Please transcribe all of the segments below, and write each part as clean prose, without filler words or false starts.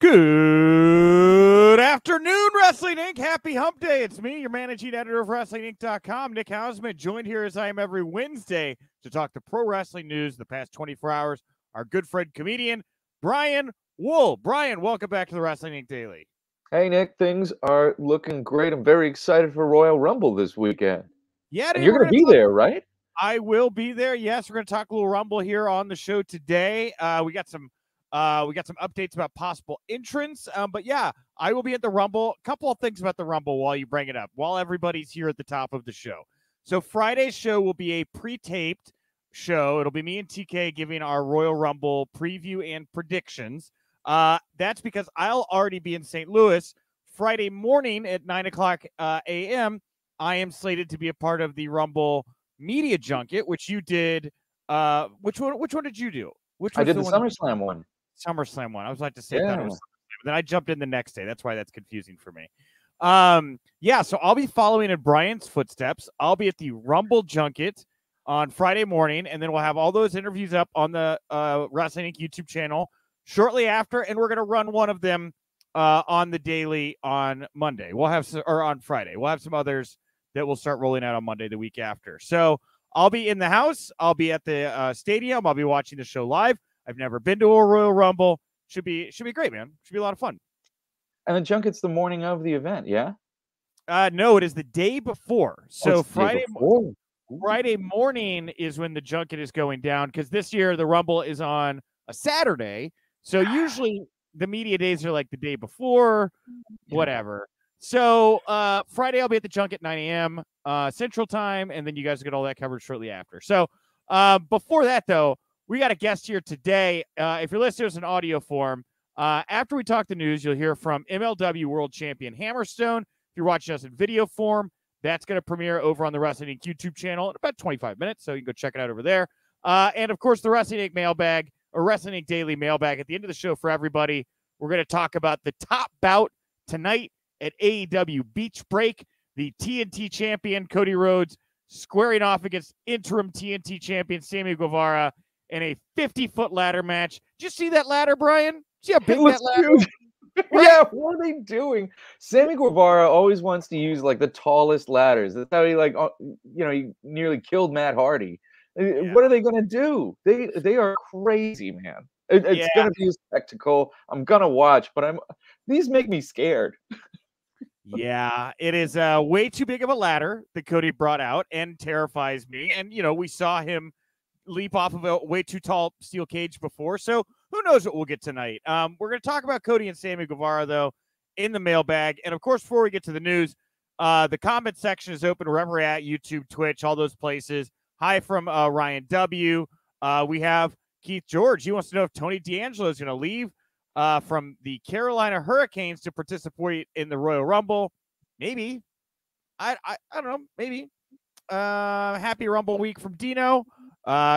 Good afternoon, Wrestling Inc. Happy Hump Day. It's me, your managing editor of WrestlingInc.com, Nick Hausman, joined here as I am every Wednesday to talk the pro wrestling news the past 24 hours. Our good friend, comedian, Brian Wohl. Brian, welcome back to the Wrestling Inc. Daily. Hey, Nick, things are looking great. I'm very excited for Royal Rumble this weekend. Yeah, and you're going to be there, right? I will be there. Yes, we're going to talk a little Rumble here on the show today. We got some updates about possible entrants. But yeah, I will be at the Rumble. A couple of things about the Rumble while you bring it up, while everybody's here at the top of the show. So Friday's show will be a pre-taped show. It'll be me and TK giving our Royal Rumble preview and predictions. That's because I'll already be in St. Louis Friday morning at 9 o'clock a.m. I am slated to be a part of the Rumble media junket, which you did. Which one did you do? I did the SummerSlam one. SummerSlam one. I was like to say Yeah. that it was SummerSlam, but then I jumped in the next day. That's why that's confusing for me. Yeah, so I'll be following in Brian's footsteps. I'll be at the Rumble junket on Friday morning, and then we'll have all those interviews up on the Wrestling Inc. YouTube channel shortly after, and we're going to run one of them on the daily on Monday. Or on Friday. We'll have some others that will start rolling out on Monday the week after. So I'll be in the house. I'll be at the stadium. I'll be watching the show live. I've never been to a Royal Rumble. Should be great, man. Should be a lot of fun. And the junket's the morning of the event, yeah? No, it is the day before. So Friday morning is when the junket is going down, because this year the Rumble is on a Saturday. So usually the media days are like the day before, whatever. So Friday I'll be at the junket 9 a.m. Central Time, and then you guys get all that covered shortly after. So before that, though, we got a guest here today. If you're listening to us in audio form, after we talk the news, you'll hear from MLW World Champion Hammerstone. If you're watching us in video form, that's going to premiere over on the Wrestling Inc. YouTube channel in about 25 minutes, so you can go check it out over there. And, of course, the Wrestling Inc. Mailbag, or Wrestling Inc. Daily Mailbag at the end of the show for everybody. We're going to talk about the top bout tonight at AEW Beach Break, the TNT champion Cody Rhodes squaring off against interim TNT champion Sammy Guevara in a 50-foot ladder match. Did you see that ladder, Brian? See how big that ladder is? Yeah, what are they doing? Sammy Guevara always wants to use like the tallest ladders. That's how he he nearly killed Matt Hardy. Yeah. What are they going to do? They are crazy, man. It's going to be a spectacle. I'm going to watch, but these make me scared. Yeah, it is way too big of a ladder that Cody brought out and terrifies me. And, we saw him leap off of a way too tall steel cage before. So who knows what we'll get tonight. We're going to talk about Cody and Sammy Guevara, though, in the mailbag. And, of course, before we get to the news, the comment section is open wherever we're at, YouTube, Twitch, all those places. Hi from Ryan W. We have Keith George. He wants to know if Tony D'Angelo is going to leave from the Carolina Hurricanes to participate in the Royal Rumble. Maybe. I don't know. Maybe. Happy Rumble week from Dino.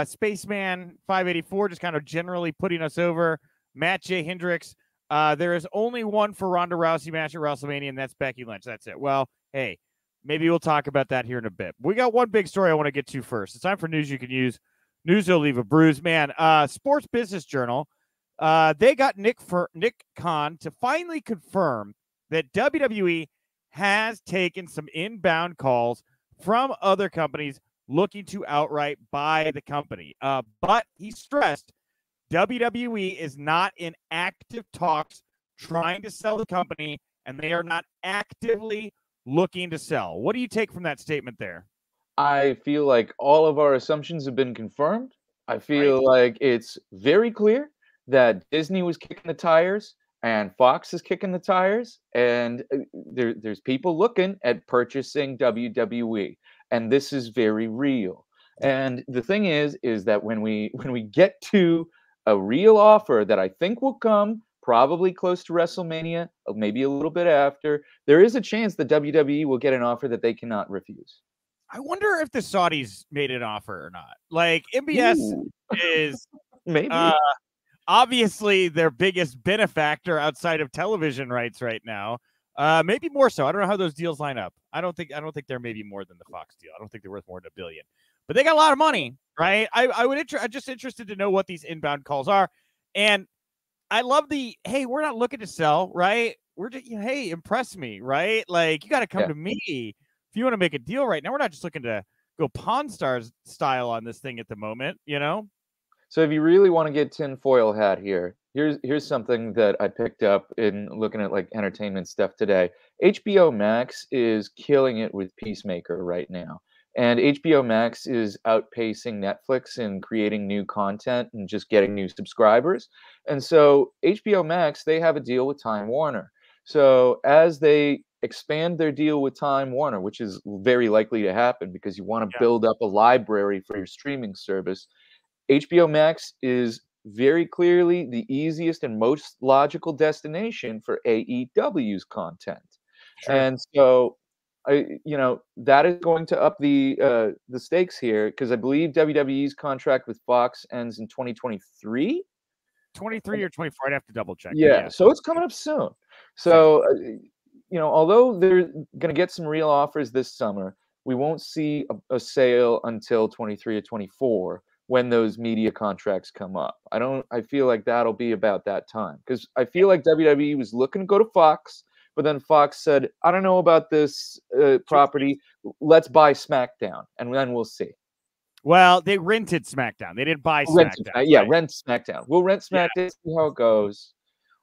Spaceman 584 just kind of generally putting us over. Matt J. Hendricks. There is only one for Ronda Rousey match at WrestleMania, and that's Becky Lynch. That's it. Well, hey, maybe we'll talk about that here in a bit. We got one big story I want to get to first. It's time for news you can use. News will leave a bruise. Man, Sports Business Journal, they got Nick Khan to finally confirm that WWE has taken some inbound calls from other companies looking to outright buy the company. But he stressed WWE is not in active talks trying to sell the company, and they are not actively looking to sell. What do you take from that statement there? I feel like all of our assumptions have been confirmed. I feel like it's very clear that Disney was kicking the tires and Fox is kicking the tires, and there's people looking at purchasing WWE, and this is very real. And the thing is that when we get to a real offer that I think will come probably close to WrestleMania, maybe a little bit after, there is a chance that WWE will get an offer that they cannot refuse. I wonder if the Saudis made an offer or not. Like, MBS is maybe obviously their biggest benefactor outside of television rights right now. Maybe more so. I don't know how those deals line up. I don't think they're maybe more than the Fox deal. I don't think they're worth more than $1 billion. But they got a lot of money, right? I'm just interested to know what these inbound calls are. And I love the, hey, we're not looking to sell, right? We're just, hey, impress me, right? Like, you got to come to me if you want to make a deal right now. We're not just looking to go Pawn Stars style on this thing at the moment, you know? So if you really want to get tinfoil hat here, here's something that I picked up in looking at like entertainment stuff today. HBO Max is killing it with Peacemaker right now. And HBO Max is outpacing Netflix in creating new content and just getting new subscribers. And so HBO Max, they have a deal with Time Warner. So as they expand their deal with Time Warner, which is very likely to happen because you want to build up a library for your streaming service, HBO Max is very clearly the easiest and most logical destination for AEW's content. Sure. And so that is going to up the stakes here because I believe WWE's contract with Fox ends in 2023. 23 or 24. I'd have to double check. Yeah, so it's coming up soon. So, although they're going to get some real offers this summer, we won't see a sale until 23 or 24 when those media contracts come up. I feel like that'll be about that time because I feel like WWE was looking to go to Fox, but then Fox said, I don't know about this property. Let's buy SmackDown, and then we'll see. Well, they rented SmackDown. They didn't buy SmackDown. Yeah, rent SmackDown. We'll rent SmackDown, see how it goes.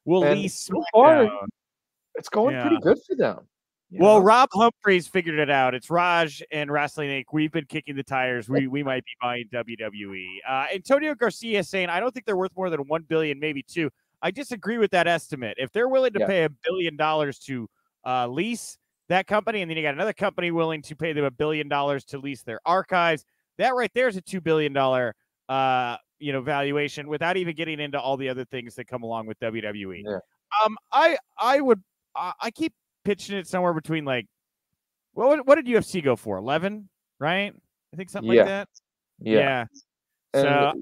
We'll And lease so far, SmackDown. it's going pretty good for them. Well, Rob Humphreys figured it out. It's Raj and Wrestling Inc. We've been kicking the tires. We might be buying WWE. Antonio Garcia is saying, I don't think they're worth more than $1 billion, maybe $2 billion. I disagree with that estimate. If they're willing to pay $1 billion to lease that company, and then you got another company willing to pay them $1 billion to lease their archives, that right there is a $2 billion valuation without even getting into all the other things that come along with WWE. Yeah. I keep pitching it somewhere between like, what did UFC go for? 11, right? I think something like that. Yeah. So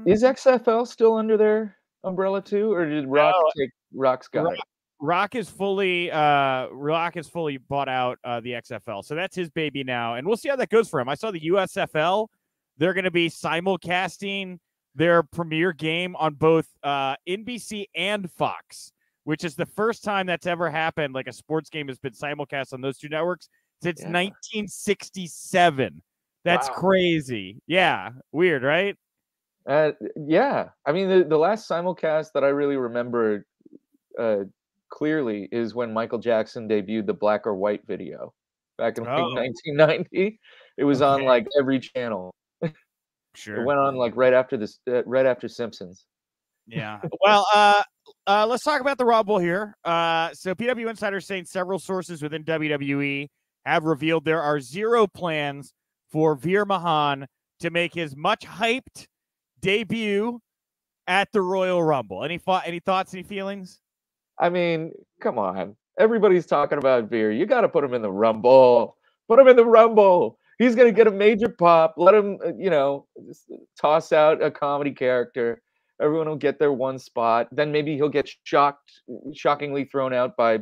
is XFL still under their umbrella too, or did Rock take Rock's got it? Rock is fully bought out the XFL, so that's his baby now, and we'll see how that goes for him. I saw the USFL; they're going to be simulcasting their premiere game on both NBC and Fox, which is the first time that's ever happened. Like a sports game has been simulcast on those two networks since 1967. That's crazy. Yeah, weird, right? Yeah, I mean the last simulcast that I really remember clearly is when Michael Jackson debuted the Black or White video back in like 1990. It was on like every channel. Sure. It went on like right after Simpsons. Yeah. Well, let's talk about the Raw Bowl here. So PW Insider saying several sources within WWE have revealed there are zero plans for Veer Mahan to make his much hyped debut at the Royal Rumble. Any thoughts, any feelings? I mean, come on. Everybody's talking about Veer. You got to put him in the Rumble. Put him in the Rumble. He's going to get a major pop. Let him, toss out a comedy character. Everyone will get their one spot. Then maybe he'll get shockingly thrown out by,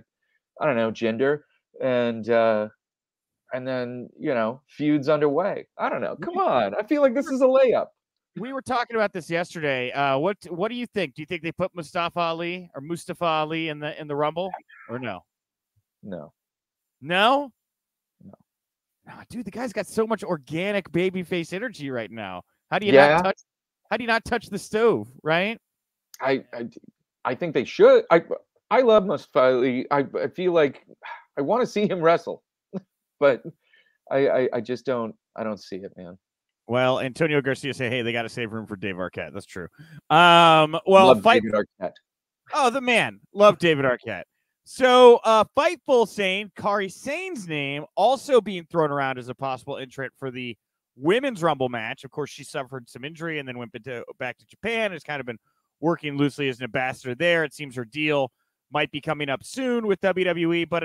I don't know, Jinder. And then, feuds underway. I don't know. Come on. I feel like this is a layup. We were talking about this yesterday. What do you think? Do you think they put Mustafa Ali in the Rumble or no? No. No? No. Oh, dude, the guy's got so much organic babyface energy right now. How do you not touch the stove, right? I think they should. I love Mustafa Ali. I feel like I want to see him wrestle, but I just don't see it, man. Well, Antonio Garcia say, hey, they got to save room for Dave Arquette. That's true. Love David Arquette. Oh, the man. Love David Arquette. So, Fightful saying Kairi Sane's name also being thrown around as a possible entrant for the Women's Rumble match. Of course, she suffered some injury and then went back to Japan. Has kind of been working loosely as an ambassador there. It seems her deal might be coming up soon with WWE. But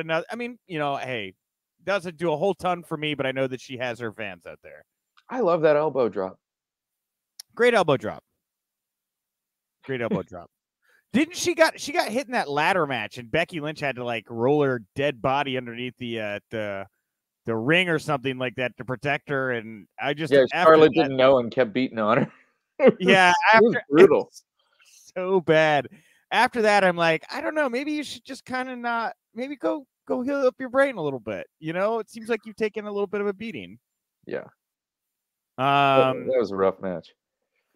hey, doesn't do a whole ton for me, but I know that she has her fans out there. I love that elbow drop. Great elbow drop. Didn't she got hit in that ladder match, and Becky Lynch had to like roll her dead body underneath the ring or something like that to protect her. And Charlotte didn't know and kept beating on her. Yeah, it was brutal. So bad. after that, I'm like, I don't know. Maybe you should just kind of not. Maybe go heal up your brain a little bit. It seems like you've taken a little bit of a beating. Yeah. Um, That was a rough match.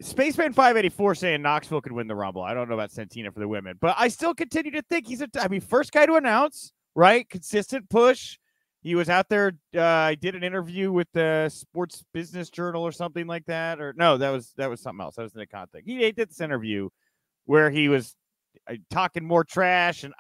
Spaceman 584 saying Knoxville could win the Rumble. I don't know about Santina for the women, but I still continue to think he's first guy to announce, right? Consistent push. He was out there. I did an interview with the Sports Business Journal or something like that. Or no, that was something else. That was the Nikon thing. He did this interview where he was talking more trash. And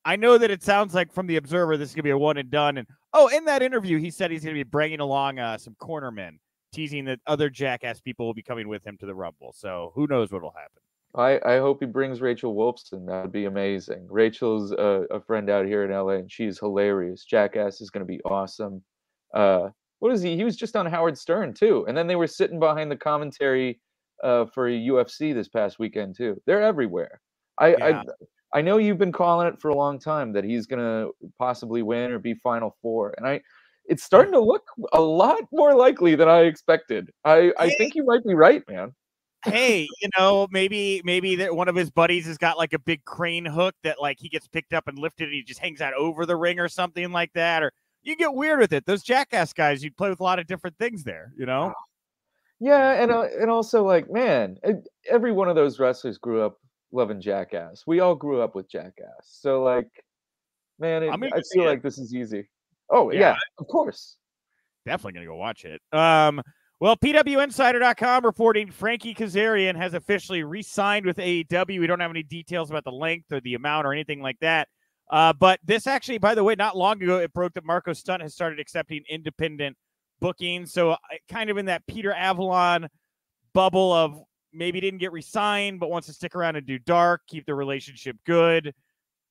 I know that it sounds like from the Observer, this is going to be a one and done. And in that interview, he said he's going to be bringing along some cornermen, teasing that other Jackass people will be coming with him to the Rumble. So who knows what will happen. I hope he brings Rachel Wolfson. That would be amazing. Rachel's a friend out here in LA, and she's hilarious. Jackass is going to be awesome. What is he? He was just on Howard Stern, too. And then they were sitting behind the commentary for UFC this past weekend, too. They're everywhere. I know you've been calling it for a long time that he's going to possibly win or be Final Four. And it's starting to look a lot more likely than I expected. I think you might be right, man. Hey, maybe that one of his buddies has got like a big crane hook that like he gets picked up and lifted and he just hangs out over the ring or something like that. Or you get weird with it. Those Jackass guys, you play with a lot of different things there, Yeah, and also like, man, every one of those wrestlers grew up loving Jackass. We all grew up with Jackass. So like, man, I feel like this is easy. Oh, yeah, of course. Definitely going to go watch it. Well, PWInsider.com reporting Frankie Kazarian has officially re-signed with AEW. We don't have any details about the length or the amount or anything like that. But this actually, by the way, not long ago, it broke that Marco Stunt has started accepting independent bookings. So kind of in that Peter Avalon bubble of maybe didn't get re-signed, but wants to stick around and do dark, keep the relationship good.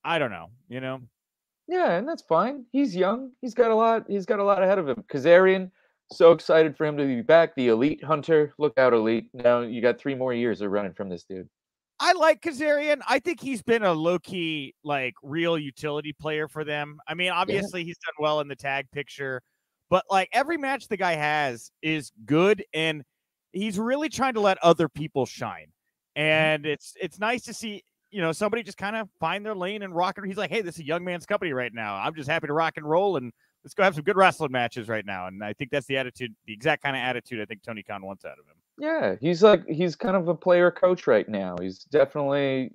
I don't know, Yeah, and that's fine. He's young. He's got a lot ahead of him. Kazarian, so excited for him to be back. The Elite Hunter. Look out, Elite. Now you got 3 more years of running from this dude. I like Kazarian. I think he's been a low-key, like, real utility player for them. I mean, obviously he's done well in the tag picture, but like every match the guy has is good, and he's really trying to let other people shine. And it's nice to see, somebody just kind of find their lane and rock. He's like, hey, this is a young man's company right now. I'm just happy to rock and roll, and let's go have some good wrestling matches right now. And I think that's the attitude, the exact kind of attitude I think Tony Khan wants out of him. Yeah, he's kind of a player coach right now. He's definitely,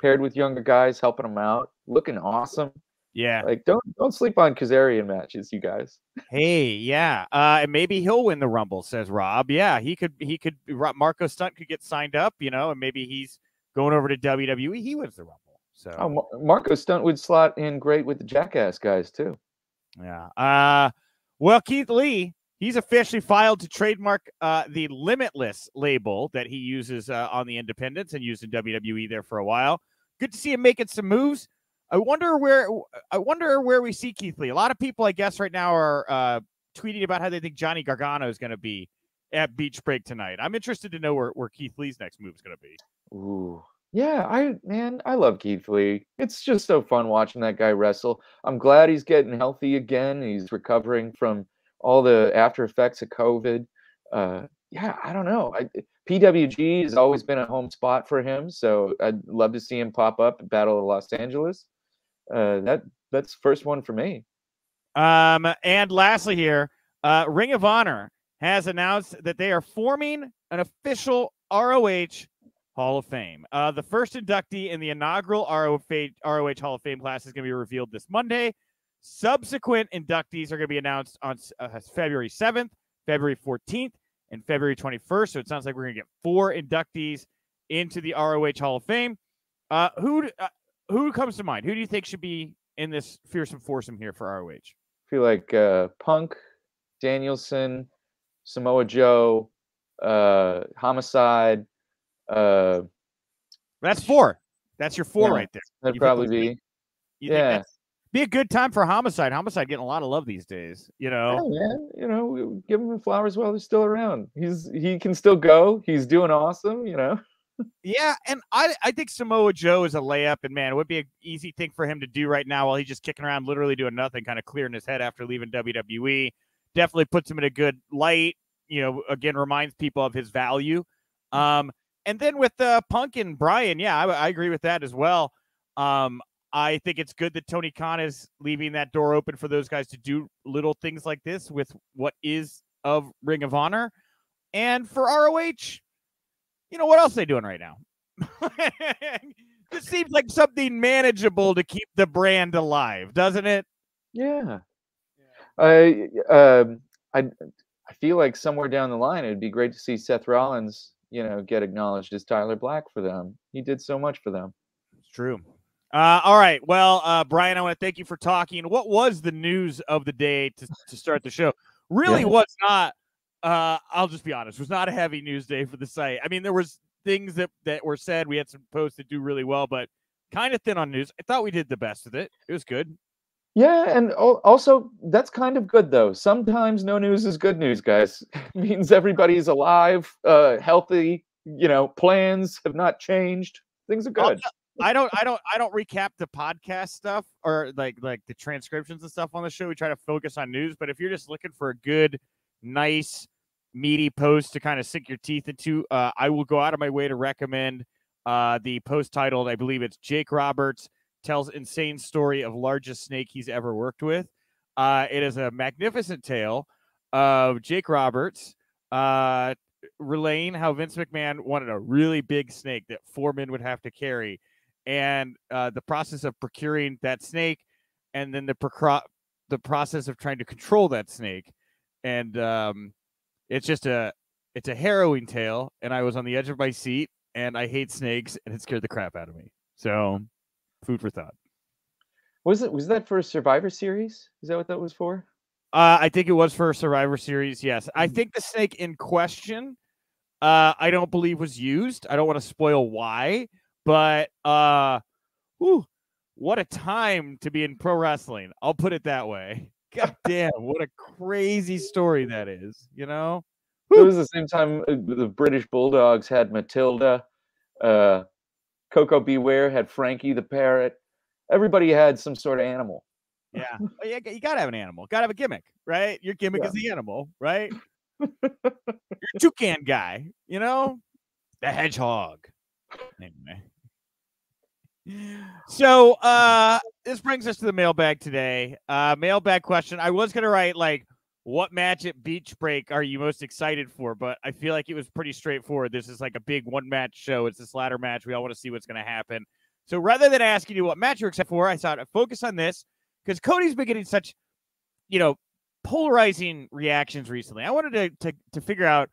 paired with younger guys, helping them out, looking awesome. Yeah. Like don't sleep on Kazarian matches, you guys. Hey, yeah. And maybe he'll win the Rumble, says Rob. Yeah, he could Marco Stunt could get signed up, and maybe he's going over to WWE. He wins the Rumble. So Marco Stunt would slot in great with the Jackass guys too. Yeah. Well, Keith Lee, he's officially filed to trademark the Limitless label that he uses on the independents and used in WWE there for a while. Good to see him making some moves. I wonder where we see Keith Lee. A lot of people, I guess, right now are tweeting about how they think Johnny Gargano is going to be at Beach Break tonight. I'm interested to know where Keith Lee's next move is going to be. Ooh. Yeah, I love Keith Lee. It's just so fun watching that guy wrestle. I'm glad he's getting healthy again. He's recovering from all the after effects of COVID. Yeah, I don't know. PWG has always been a home spot for him, so I'd love to see him pop up at Battle of Los Angeles. That's the first one for me. And lastly here, Ring of Honor has announced that they are forming an official ROH Hall of Fame. The first inductee in the inaugural ROH Hall of Fame class is going to be revealed this Monday. Subsequent inductees are going to be announced on February 7th, February 14th, and February 21st. So it sounds like we're going to get 4 inductees into the ROH Hall of Fame. Who comes to mind? Who do you think should be in this fearsome foursome here for ROH? I feel like Punk, Danielson, Samoa Joe, Homicide. That's 4. That's your 4 right there. That'd probably be. Yeah. Be a good time for Homicide. Homicide getting a lot of love these days, Yeah, man. Give him the flowers while they're still around. He can still go. He's doing awesome, Yeah, and I think Samoa Joe is a layup, and man, it would be an easy thing for him to do right now while he's just kicking around, literally doing nothing, kind of clearing his head after leaving WWE. Definitely puts him in a good light. Again, reminds people of his value. And then with Punk and Brian, yeah, I agree with that as well. I think it's good that Tony Khan is leaving that door open for those guys to do little things like this with what is of Ring of Honor. And for ROH, you know, what else are they doing right now? This seems like something manageable to keep the brand alive, doesn't it? Yeah. I feel like somewhere down the line, it'd be great to see Seth Rollins, get acknowledged as Tyler Black for them. He did so much for them. It's true. All right. Well, Brian, I want to thank you for talking. What was the news of the day to start the show? Really was not, I'll just be honest, was not a heavy news day for the site. I mean, there was things that were said. We had some posts that do really well, but kind of thin on news. I thought we did the best with it. It was good. Yeah, and also that's kind of good though. Sometimes no news is good news, guys. It means everybody's alive, healthy. Plans have not changed. Things are good. I don't recap the podcast stuff or like the transcriptions and stuff on the show. We try to focus on news, but if you're just looking for a good, nice, meaty post to kind of sink your teeth into, I will go out of my way to recommend the post titled, I believe it's Jake Roberts tells insane story of largest snake he's ever worked with. It is a magnificent tale of Jake Roberts relaying how Vince McMahon wanted a really big snake that 4 men would have to carry, and the process of procuring that snake, and then the process of trying to control that snake. And it's a harrowing tale, and I was on the edge of my seat, and I hate snakes, and it scared the crap out of me. So food for thought. Was that for a Survivor Series? Is that what that was for? I think it was for a Survivor Series, yes. I think the snake in question, I don't believe was used. I don't want to spoil why, but what a time to be in pro wrestling. I'll put it that way. God damn, what a crazy story that is, It was the same time the British Bulldogs had Matilda, Coco Beware had Frankie the parrot. Everybody had some sort of animal. Yeah. You got to have an animal. Got to have a gimmick, right? Your gimmick is the animal, right? You're a toucan guy, The hedgehog. Anyway. So this brings us to the mailbag today. Mailbag question. I was going to write, what match at Beach Break are you most excited for? But I feel like it was pretty straightforward. This is like a big one-match show. It's this ladder match. We all want to see what's going to happen. So rather than asking you what match you're excited for, I thought I'd focus on this because Cody's been getting such, polarizing reactions recently. I wanted to figure out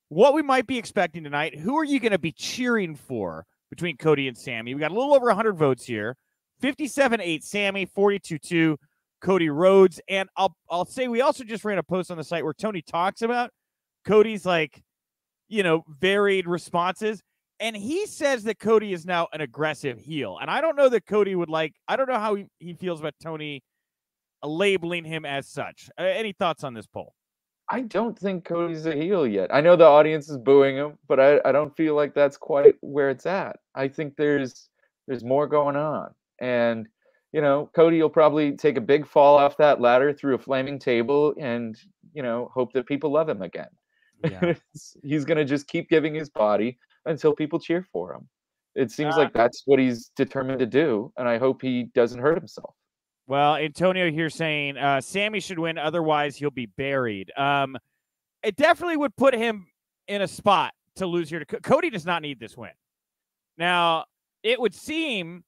what we might be expecting tonight. Who are you going to be cheering for between Cody and Sammy? We got a little over 100 votes here. 57-8 Sammy, 42-2 Cody Rhodes. And I'll say we also just ran a post on the site where Tony talks about Cody's varied responses. And he says that Cody is now an aggressive heel. And I don't know that Cody would I don't know how he feels about Tony labeling him as such. Any thoughts on this poll? I don't think Cody's a heel yet. I know the audience is booing him, but I don't feel like that's quite where it's at. I think there's more going on. And, Cody will probably take a big fall off that ladder through a flaming table and, hope that people love him again. Yeah. He's going to just keep giving his body until people cheer for him. It seems like that's what he's determined to do, and I hope he doesn't hurt himself. Well, Antonio here saying Sammy should win, otherwise he'll be buried. It definitely would put him in a spot to lose here. Cody does not need this win. Now, it would seem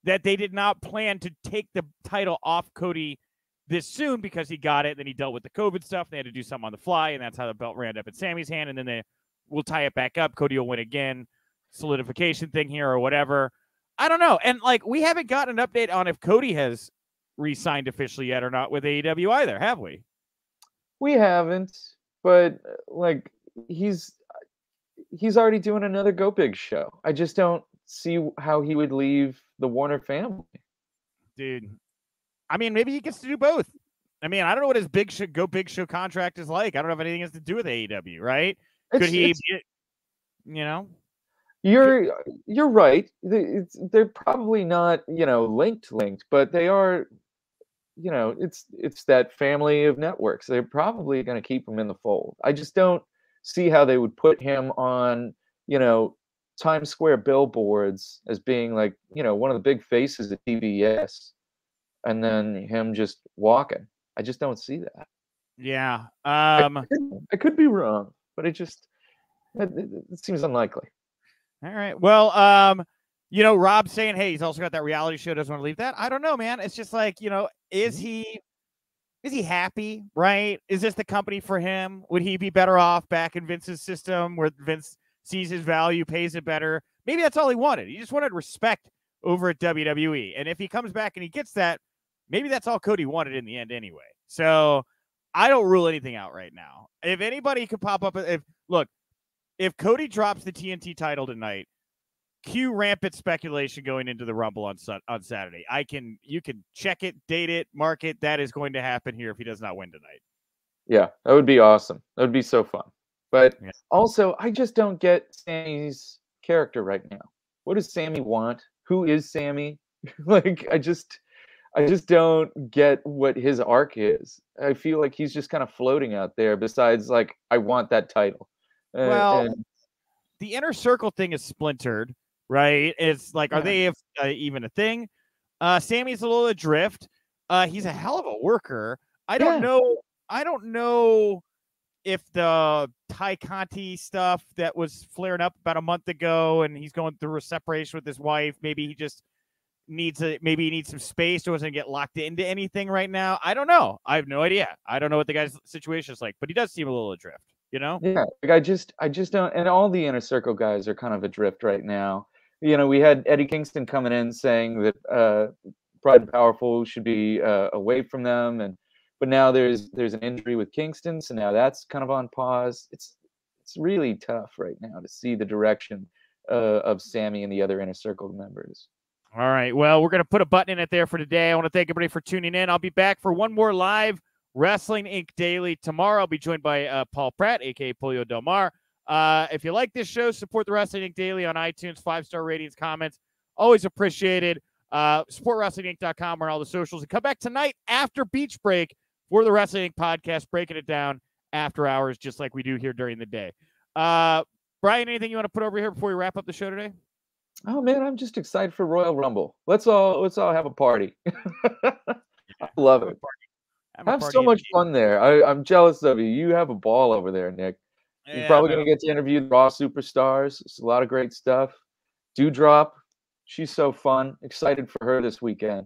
that they did not plan to take the title off Cody this soon because he got it, then he dealt with the COVID stuff. They had to do something on the fly, and that's how the belt ran up in Sammy's hand, and then they will tie it back up. Cody will win again. Solidification thing here or whatever. I don't know. And, we haven't gotten an update on if Cody has re-signed officially yet or not with AEW either, have we? We haven't, but, he's already doing another Go Big show. I just don't see how he would leave the Warner family. Dude. I mean, maybe he gets to do both. I mean, I don't know what his Go Big show contract is like. I don't know if anything has to do with AEW, right? Could he be, You're right. They're probably not, linked, but they are, it's that family of networks. They're probably going to keep him in the fold. I just don't see how they would put him on, Times Square billboards as being like, one of the big faces at TBS, and then him just walking. I just don't see that. Yeah. I could be wrong, but it seems unlikely. All right. Well, Rob saying, hey, he's also got that reality show, doesn't want to leave that. I don't know, man. It's just like, is he happy, right? Is this the company for him? Would he be better off back in Vince's system where Vince sees his value, pays it better? Maybe that's all he wanted. He just wanted respect over at WWE. And if he comes back and he gets that, maybe that's all Cody wanted in the end anyway. So I don't rule anything out right now. If anybody could pop up, if Cody drops the TNT title tonight, cue rampant speculation going into the Rumble on Saturday. You can check it, date it, mark it. That is going to happen here if he does not win tonight. Yeah, that would be awesome. That would be so fun. But also, I just don't get Sammy's character right now. What does Sammy want? Who is Sammy? I just don't get what his arc is. I feel like he's just kind of floating out there. Besides, I want that title. The Inner Circle thing is splintered, right? It's like, are they even a thing? Sammy's a little adrift. He's a hell of a worker. I don't know if the Ty Conti stuff that was flaring up about a month ago and he's going through a separation with his wife, maybe he just needs some space so he doesn't get locked into anything right now. I don't know. I have no idea. I don't know what the guy's situation is like, but he does seem a little adrift, Yeah, I just don't, and all the Inner Circle guys are kind of adrift right now. We had Eddie Kingston coming in saying that Pride and Powerful should be away from them, but now there's an injury with Kingston, so now that's kind of on pause. It's really tough right now to see the direction of Sammy and the other Inner Circle members. All right, well, we're going to put a button in it there for today. I want to thank everybody for tuning in. I'll be back for one more live Wrestling Inc. Daily tomorrow. I'll be joined by Paul Pratt, a.k.a. Polio Del Mar. If you like this show, support the Wrestling Inc. Daily on iTunes, 5-star ratings, comments. Always appreciated. Support WrestlingInc.com on all the socials. And come back tonight after Beach Break for the Wrestling Inc. podcast, breaking it down after hours, just like we do here during the day. Brian, anything you want to put over here before we wrap up the show today? Oh, man, I'm just excited for Royal Rumble. Let's all have a party. I love it. Have so much fun there. I'm jealous of you. You have a ball over there, Nick. You're probably going to get to interview the Raw superstars. It's a lot of great stuff. Dewdrop, she's so fun. Excited for her this weekend.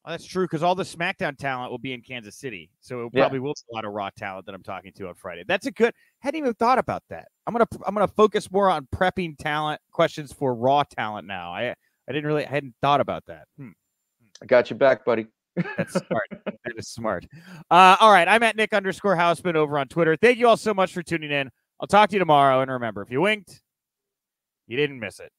Oh, that's true, because all the SmackDown talent will be in Kansas City, so it probably will be a lot of Raw talent that I'm talking to on Friday. That's a good. Hadn't even thought about that. I'm gonna focus more on prepping talent questions for Raw talent now. I hadn't thought about that. I got your back, buddy. That's smart. That is smart. All right, I'm at Nick_Hausman over on Twitter. Thank you all so much for tuning in. I'll talk to you tomorrow, and remember, if you winked, you didn't miss it.